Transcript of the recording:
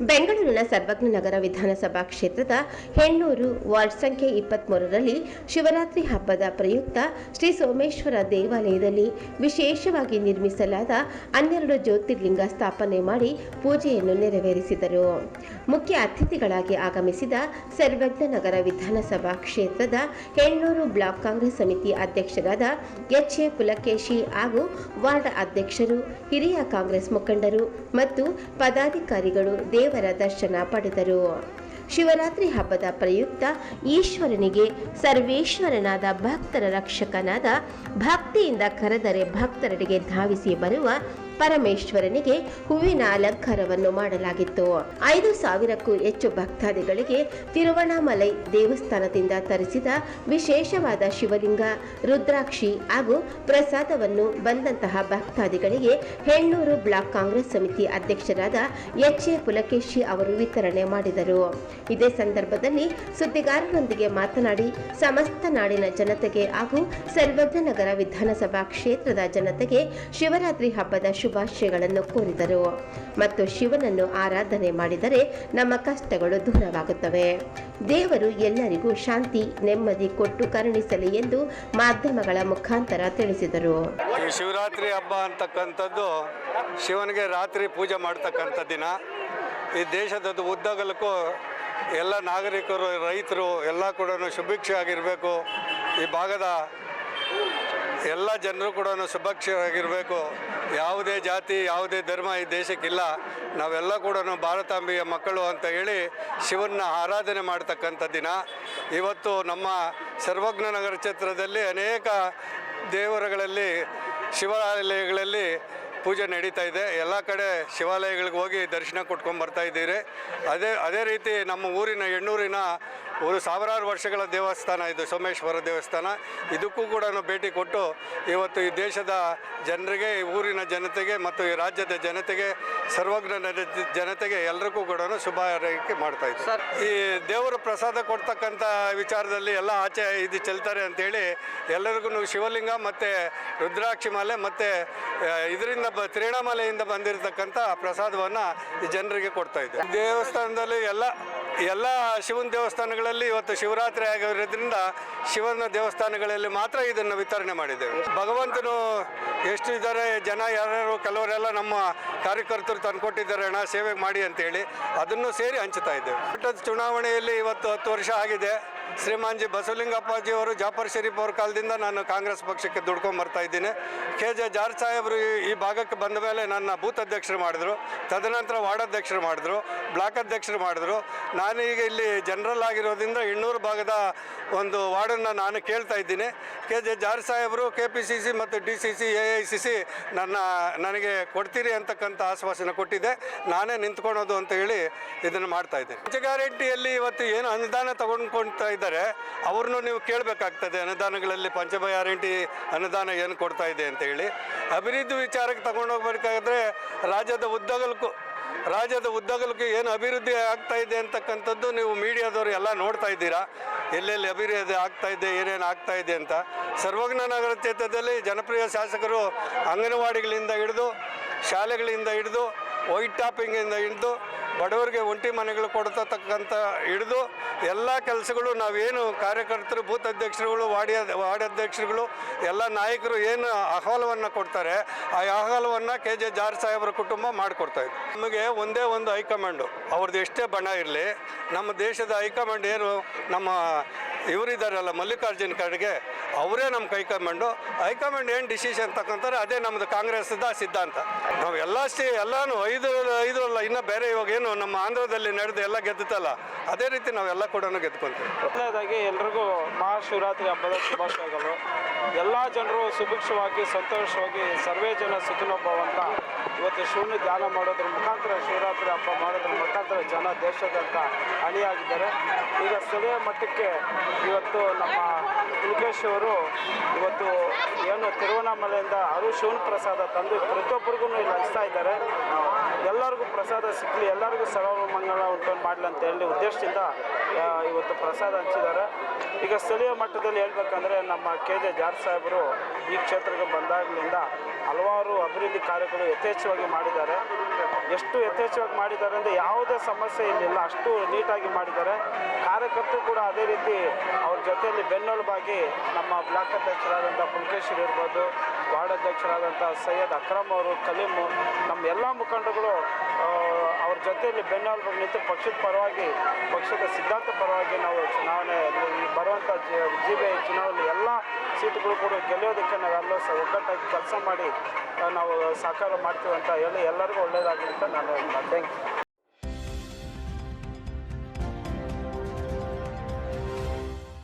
ಬೆಂಗಳೂರಿನ ಸರ್ವಜ್ಞ ನಗರ ವಿಧಾನಸಭಾ ಕ್ಷೇತ್ರದ ಹೆಣ್ಣೂರು ವಾರ್ಡ್ ಸಂಖ್ಯೆ 23ರಲ್ಲಿ ಶಿವರಾತ್ರಿ ಹಬ್ಬದ ಪ್ರಯುಕ್ತ ಶ್ರೀ ಸೋಮೇಶ್ವರ ದೇವಾಲಯದಲ್ಲಿ ವಿಶೇಷವಾಗಿ ನಿರ್ಮಿಸಲಾದ 12 ಜ್ಯೋತಿರ್ಲಿಂಗ ಸ್ಥಾಪನೆ ಮಾಡಿ ಪೂಜೆಯನ್ನು ನೆರವೇರಿಸಿದರು. ಮುಖ್ಯ ಅತಿಥಿಗಳಾಗಿ ಆಗಮಿಸಿದ ಸರ್ವಜ್ಞ ನಗರ ವಿಧಾನಸಭಾ ಕ್ಷೇತ್ರದ ಹೆಣ್ಣೂರು ಬ್ಲಾಕ್ ಕಾಂಗ್ರೆಸ್ ಸಮಿತಿ ಅಧ್ಯಕ್ಷರಾದ ಎಚ್.ಎ. ಪುಲಕೇಶಿ ಹಾಗೂ ವಾರ್ಡ್ ಅಧ್ಯಕ್ಷರು, ಹಿರಿಯ ಕಾಂಗ್ರೆಸ್ ಮುಖಂಡರು ಮತ್ತು ಪದಾಧಿಕಾರಿಗಳು ದೇವರ ದರ್ಶನ ಪಡೆದರು. ಶಿವರಾತ್ರಿ ಹಬ್ಬದ ಪ್ರಯುಕ್ತ ಈಶ್ವರನಿಗೆ ಸರ್ವೇಶ್ವರನಾದ ಭಕ್ತರ ರಕ್ಷಕನಾದ ಭಕ್ತಿಯಿಂದ ಕರೆದರೆ ಭಕ್ತರಡೆಗೆ ಧಾವಿಸಿ ಬರುವ ಪರಮೇಶ್ವರನಿಗೆ ಹೂವಿನ ಅಲಂಕಾರವನ್ನು ಮಾಡಲಾಗಿತ್ತು. 5,000ಕ್ಕೂ ಹೆಚ್ಚು ಭಕ್ತಾದಿಗಳಿಗೆ ತಿರುವಣ್ಣಾಮಲೈ ದೇವಸ್ಥಾನದಿಂದ ತರಿಸಿದ ವಿಶೇಷವಾದ ಶಿವಲಿಂಗ, ರುದ್ರಾಕ್ಷಿ ಹಾಗೂ ಪ್ರಸಾದವನ್ನು ಬಂದಂತಹ ಭಕ್ತಾದಿಗಳಿಗೆ ಹೆಣ್ಣೂರು ಬ್ಲಾಕ್ ಕಾಂಗ್ರೆಸ್ ಸಮಿತಿ ಅಧ್ಯಕ್ಷರಾದ ಎಚ್.ಎ. ಪುಲಕೇಶಿ ಅವರು ವಿತರಣೆ ಮಾಡಿದರು. ಇದೇ ಸಂದರ್ಭದಲ್ಲಿ ಸುದ್ದಿಗಾರರೊಂದಿಗೆ ಮಾತನಾಡಿ ಸಮಸ್ತ ನಾಡಿನ ಜನತೆಗೆ ಹಾಗೂ ಸರ್ವಜ್ಞ ನಗರ ವಿಧಾನಸಭಾ ಕ್ಷೇತ್ರದ ಜನತೆಗೆ ಶಿವರಾತ್ರಿ ಹಬ್ಬದ ಶುಭಾಶಯಗಳನ್ನು ಕೋರಿದರು. ಮತ್ತು ಶಿವನನ್ನು ಆರಾಧನೆ ಮಾಡಿದರೆ ನಮ್ಮ ಕಷ್ಟಗಳು ದೂರವಾಗುತ್ತವೆ. ದೇವರು ಎಲ್ಲರಿಗೂ ಶಾಂತಿ, ನೆಮ್ಮದಿ ಕೊಟ್ಟು ಕರುಣಿಸಲಿ ಎಂದು ಮಾಧ್ಯಮಗಳ ಮುಖಾಂತರ ತಿಳಿಸಿದರು. ಶಿವರಾತ್ರಿ ಹಬ್ಬ ಅಂತಕ್ಕಂಥದ್ದು ಶಿವನಿಗೆ ರಾತ್ರಿ ಪೂಜೆ ಮಾಡ್ತಕ್ಕಂಥ ದಿನ. ಈ ದೇಶದ ಉದ್ದಗಲಕ್ಕೂ ಎಲ್ಲ ನಾಗರಿಕರು, ರೈತರು ಎಲ್ಲ ಕೂಡ ಸುಭಿಕ್ಷೆ ಆಗಿರಬೇಕು. ಈ ಭಾಗದ ಎಲ್ಲ ಜನರು ಕೂಡ ಸುಭಿಕ್ಷವಾಗಿರಬೇಕು. ಯಾವುದೇ ಜಾತಿ, ಯಾವುದೇ ಧರ್ಮ ಈ ದೇಶಕ್ಕಿಲ್ಲ. ನಾವೆಲ್ಲ ಕೂಡ ಭಾರತಾಂಬೆಯ ಮಕ್ಕಳು ಅಂತ ಹೇಳಿ ಶಿವನ ಆರಾಧನೆ ಮಾಡ್ತಕ್ಕಂಥ ದಿನ. ಇವತ್ತು ನಮ್ಮ ಸರ್ವಜ್ಞ ನಗರ ಕ್ಷೇತ್ರದಲ್ಲಿ ಅನೇಕ ದೇವರುಗಳಲ್ಲಿ, ಶಿವಾಲಯಗಳಲ್ಲಿ ಪೂಜೆ ನಡೀತಾ ಇದೆ. ಎಲ್ಲ ಕಡೆ ಶಿವಾಲಯಗಳಿಗೆ ಹೋಗಿ ದರ್ಶನ ಕೊಟ್ಕೊಂಡು ಬರ್ತಾ ಇದ್ದೀರಿ. ಅದೇ ರೀತಿ ನಮ್ಮ ಊರಿನ ಹೆಣ್ಣೂರಿನ ಸಾವಿರಾರು ವರ್ಷಗಳ ದೇವಸ್ಥಾನ ಇದು ಸೋಮೇಶ್ವರ ದೇವಸ್ಥಾನ. ಇದಕ್ಕೂ ಕೂಡ ಭೇಟಿ ಕೊಟ್ಟು ಇವತ್ತು ಈ ದೇಶದ ಜನರಿಗೆ, ಈ ಊರಿನ ಜನತೆಗೆ ಮತ್ತು ಈ ರಾಜ್ಯದ ಜನತೆಗೆ, ಸರ್ವಜ್ಞ ಜನತೆಗೆ ಎಲ್ಲರಿಗೂ ಕೂಡ ಶುಭ ಹಾರೈಕೆ ಮಾಡ್ತಾ ಇದ್ದೀವಿ. ಈ ದೇವರು ಪ್ರಸಾದ ಕೊಡ್ತಕ್ಕಂಥ ವಿಚಾರದಲ್ಲಿ ಎಲ್ಲ ಆಚೆ ಇದು ಚೆಲ್ತಾರೆ ಅಂತೇಳಿ ಎಲ್ಲರಿಗೂ ಶಿವಲಿಂಗ ಮತ್ತು ರುದ್ರಾಕ್ಷಿ ಮಾಲೆ ಮತ್ತು ಇದರಿಂದ ತಿರುವಣ್ಣಾಮಲೆಯಿಂದ ಬಂದಿರತಕ್ಕಂಥ ಪ್ರಸಾದವನ್ನು ಈ ಜನರಿಗೆ ಕೊಡ್ತಾ ಇದ್ದೆ. ದೇವಸ್ಥಾನದಲ್ಲಿ ಎಲ್ಲ ಶಿವನ ದೇವಸ್ಥಾನಗಳಲ್ಲಿ ಇವತ್ತು ಶಿವರಾತ್ರಿ ಆಗಿರೋದ್ರಿಂದ ಶಿವನ ದೇವಸ್ಥಾನಗಳಲ್ಲಿ ಮಾತ್ರ ಇದನ್ನು ವಿತರಣೆ ಮಾಡಿದ್ದೇವೆ. ಭಗವಂತನು ಎಷ್ಟು ಇದ್ದಾರೆ ಜನ, ಯಾರ್ಯಾರು ಕೆಲವರೆಲ್ಲ ನಮ್ಮ ಕಾರ್ಯಕರ್ತರು ತಂದುಕೊಟ್ಟಿದ್ದಾರೆ ಹಣ ಸೇವೆ ಮಾಡಿ ಅಂತೇಳಿ ಅದನ್ನು ಸೇರಿ ಹಂಚುತ್ತಾ ಇದ್ದೇವೆ. ಚುನಾವಣೆಯಲ್ಲಿ ಇವತ್ತು 10 ವರ್ಷ ಆಗಿದೆ. ಶ್ರೀಮಾನ್ಜಿ ಬಸವಲಿಂಗಪ್ಪಾಜಿಯವರು, ಜಾಫರ್ ಶರೀಫ್ ಅವ್ರ ಕಾಲದಿಂದ ನಾನು ಕಾಂಗ್ರೆಸ್ ಪಕ್ಷಕ್ಕೆ ದುಡ್ಕೊಂಡು ಬರ್ತಾ ಇದ್ದೀನಿ. ಕೆ.ಜೆ. ಜಾರ್ಜ್ ಸಾಹೇಬರು ಈ ಭಾಗಕ್ಕೆ ಬಂದ ಮೇಲೆ ನನ್ನ ಬೂತ್ ಅಧ್ಯಕ್ಷರು ಮಾಡಿದ್ರು, ತದನಂತರ ವಾರ್ಡ್ ಅಧ್ಯಕ್ಷರು ಮಾಡಿದ್ರು, ಬ್ಲಾಕ್ ಅಧ್ಯಕ್ಷರು ಮಾಡಿದ್ರು. ನಾನು ಈಗ ಇಲ್ಲಿ ಜನರಲ್ ಆಗಿರೋದ್ರಿಂದ ಹೆಣ್ಣೂರು ಭಾಗದ ಒಂದು ವಾರ್ಡನ್ನು ನಾನು ಕೇಳ್ತಾ ಇದ್ದೀನಿ. ಕೆ.ಜೆ. ಜಾರ್ಜ್ ಸಾಹೇಬರು KPCC ಮತ್ತು DCC AICC ನನಗೆ ಕೊಡ್ತೀರಿ ಅಂತಕ್ಕಂಥ ಆಶ್ವಾಸನೆ ಕೊಟ್ಟಿದೆ. ನಾನೇ ನಿಂತ್ಕೊಳೋದು ಅಂತ ಹೇಳಿ ಇದನ್ನು ಮಾಡ್ತಾ ಇದ್ದೇನೆ. ಪಂಚ ಗ್ಯಾರಂಟಿಯಲ್ಲಿ ಇವತ್ತು ಏನು ಅನುದಾನ ತಗೊಂಡ್ಕೊಳ್ತಾ ಇದ್ದಾರೆ ಅವ್ರನ್ನೂ ನೀವು ಕೇಳಬೇಕಾಗ್ತದೆ. ಅನುದಾನಗಳಲ್ಲಿ ಪಂಚ ಗ್ಯಾರಂಟಿ ಅನುದಾನ ಏನು ಕೊಡ್ತಾ ಇದೆ ಅಂತ ಹೇಳಿ ಅಭಿವೃದ್ಧಿ ವಿಚಾರಕ್ಕೆ ತಗೊಂಡೋಗ್ಬೇಕಾದ್ರೆ ರಾಜ್ಯದ ಉದ್ದಗಲಕ್ಕೂ ಏನು ಅಭಿವೃದ್ಧಿ ಆಗ್ತಾ ಇದೆ ಅಂತಕ್ಕಂಥದ್ದು ನೀವು ಮೀಡಿಯಾದವರು ಎಲ್ಲ ನೋಡ್ತಾ ಇದ್ದೀರಾ. ಎಲ್ಲೆಲ್ಲಿ ಅಭಿವೃದ್ಧಿ ಆಗ್ತಾ ಇದೆ, ಏನೇನು ಆಗ್ತಾ ಇದೆ ಅಂತ. ಸರ್ವಜ್ಞ ನಗರ ಕ್ಷೇತ್ರದಲ್ಲಿ ಜನಪ್ರಿಯ ಶಾಸಕರು ಅಂಗನವಾಡಿಗಳಿಂದ ಹಿಡಿದು, ಶಾಲೆಗಳಿಂದ ಹಿಡಿದು, ವೈಟ್ ಟಾಪಿಂಗಿಂದ ಹಿಡಿದು, ಬಡವರಿಗೆ ಒಂಟಿ ಮನೆಗಳು ಕೊಡ್ತಕ್ಕಂಥ ಹಿಡಿದು ಎಲ್ಲ ಕೆಲಸಗಳು ನಾವೇನು ಕಾರ್ಯಕರ್ತರು, ಬೂತ್ ಅಧ್ಯಕ್ಷರುಗಳು, ವಾರ್ಡ್ ಅಧ್ಯಕ್ಷರುಗಳು ಎಲ್ಲ ನಾಯಕರು ಏನು ಅಹವಾಲವನ್ನು ಕೊಡ್ತಾರೆ ಆ ಅಹವಾಲವನ್ನು ಕೆ.ಜೆ. ಜಾರ್ಜ್ ಸಾಹೇಬರ ಕುಟುಂಬ ಮಾಡಿಕೊಡ್ತಾ ಇದೆ. ನಮಗೆ ಒಂದೇ ಒಂದು ಹೈಕಮಾಂಡು, ಅವ್ರದ್ದು ಎಷ್ಟೇ ಬಣ ಇರಲಿ, ನಮ್ಮ ದೇಶದ ಹೈಕಮಾಂಡ್ ಏನು ನಮ್ಮ ಇವರಿದ್ದಾರಲ್ಲ ಮಲ್ಲಿಕಾರ್ಜುನ್ ಖರ್ಗೆ, ಅವರೇ ನಮ್ಮ ಹೈಕಮಾಂಡ್ ಏನು ಡಿಸಿಷನ್ ತಗೊಂತಾರೆ ಅದೇ ನಮ್ಮದು ಕಾಂಗ್ರೆಸ್ದ ಸಿದ್ಧಾಂತ. ನಾವು ಎಲ್ಲನೂ ಐದು ಅಲ್ಲ, ಇನ್ನೂ ಬೇರೆ ಇವಾಗ ಏನು ನಮ್ಮ ಆಂಧ್ರದಲ್ಲಿ ನಡೆದು ಎಲ್ಲ ಗೆದ್ದುತ್ತಲ್ಲ ಅದೇ ರೀತಿ ನಾವೆಲ್ಲ ಕೂಡ ಗೆದ್ಕೊಂತೀವಿ. ಮೊದಲನೇದಾಗಿ ಎಲ್ರಿಗೂ ಮಹಾಶಿವರಾತ್ರಿ ಹಬ್ಬದ ಶುಭಾಶಯಗಳು. ಎಲ್ಲ ಜನರು ಸುಭಿಕ್ಷವಾಗಿ, ಸಂತೋಷವಾಗಿ, ಸರ್ವೇ ಜನ ಸುಖಿನೋ ಭವಂತ ಇವತ್ತು ಶಿವನ ಧ್ಯಾನ ಮಾಡೋದ್ರ ಮುಖಾಂತರ, ಶಿವರಾತ್ರಿ ಹಬ್ಬ ಮಾಡೋದ್ರ ಮುಖಾಂತರ ಜನ ದೇಶದಂತ ಅಣಿಯಾಗಿದ್ದಾರೆ. ಈಗ ಸ್ಥಳೀಯ ಮಟ್ಟಕ್ಕೆ ಇವತ್ತು ನಮ್ಮ ಪುಲಕೇಶಿ ಅವರು ಇವತ್ತು ಏನು ತಿರುವಣ್ಣಾಮಲೆಯಿಂದ ಶಿವನ ಪ್ರಸಾದ ತಂದು ಪ್ರತಿಯೊಬ್ಬರಿಗೂ ಇಲ್ಲಿ ಹಂಚ್ತಾ ಇದ್ದಾರೆ. ಎಲ್ಲರಿಗೂ ಪ್ರಸಾದ ಸಿಕ್ಕಲಿ, ಎಲ್ಲರಿಗೂ ಸರ್ವಮಂಗಳ ಉಂಟು ಮಾಡಲಿ ಅಂತ ಹೇಳಿ ಉದ್ದೇಶದಿಂದ ಇವತ್ತು ಪ್ರಸಾದ ಹಂಚಿದ್ದಾರೆ. ಈಗ ಸ್ಥಳೀಯ ಮಟ್ಟದಲ್ಲಿ ಹೇಳ್ಬೇಕಂದ್ರೆ ನಮ್ಮ ಕೆ.ಜೆ. ಜಾರ್ಜ್ ಕುಮಾರ್ ಸಾಹೇಬರು ಈ ಕ್ಷೇತ್ರಕ್ಕೆ ಬಂದಾಗಲಿಂದ ಹಲವಾರು ಅಭಿವೃದ್ಧಿ ಕಾರ್ಯಗಳು ಯಥೇಚ್ಛವಾಗಿ ಮಾಡಿದ್ದಾರೆ. ಎಷ್ಟು ಯಥೇಚ್ಛವಾಗಿ ಮಾಡಿದ್ದಾರೆ ಅಂದರೆ ಯಾವುದೇ ಸಮಸ್ಯೆ ಇಲ್ಲಿಲ್ಲ, ಅಷ್ಟು ನೀಟಾಗಿ ಮಾಡಿದ್ದಾರೆ. ಕಾರ್ಯಕರ್ತರು ಕೂಡ ಅದೇ ರೀತಿ ಅವ್ರ ಜೊತೆಯಲ್ಲಿ ಬೆನ್ನೆಲುಬಾಗಿ ನಮ್ಮ ಬ್ಲಾಕ್ ಅಧ್ಯಕ್ಷರಾದಂಥ ಪುಲ್ಕೇಶ್ವರ್ ಇರ್ಬೋದು, ವಾರ್ಡ್ ಅಧ್ಯಕ್ಷರಾದಂಥ ಸೈಯದ್ ಅಕ್ರಮ್ ಅವರು, ಕಲೀಮು, ನಮ್ಮ ಎಲ್ಲ ಮುಖಂಡರುಗಳು ಅವ್ರ ಜೊತೆಯಲ್ಲಿ ಬೆನ್ನೆಲುಬಾಗಿ ನಿಂತು ಪಕ್ಷದ ಪರವಾಗಿ, ಪಕ್ಷದ ಸಿದ್ಧಾಂತ ಪರವಾಗಿ ನಾವು ಚುನಾವಣೆ ಬರುವಂಥ GBI ಚುನಾವಣೆ ಎಲ್ಲ ಸೀಟುಗಳು ಕೂಡ ಗೆಲ್ಲೋದಕ್ಕೆ ನಾವೆಲ್ಲ ಒಗ್ಗಟ್ಟಾಗಿ ಕೆಲಸ ಮಾಡಿ ನಾವು ಸಹಕಾರ ಮಾಡ್ತೀವಿ ಅಂತ ಹೇಳಿ ಎಲ್ಲರಿಗೂ ಒಳ್ಳೆಯದಾಗಲಿ ಅಂತ ನಾನು ಥ್ಯಾಂಕ್ ಯು.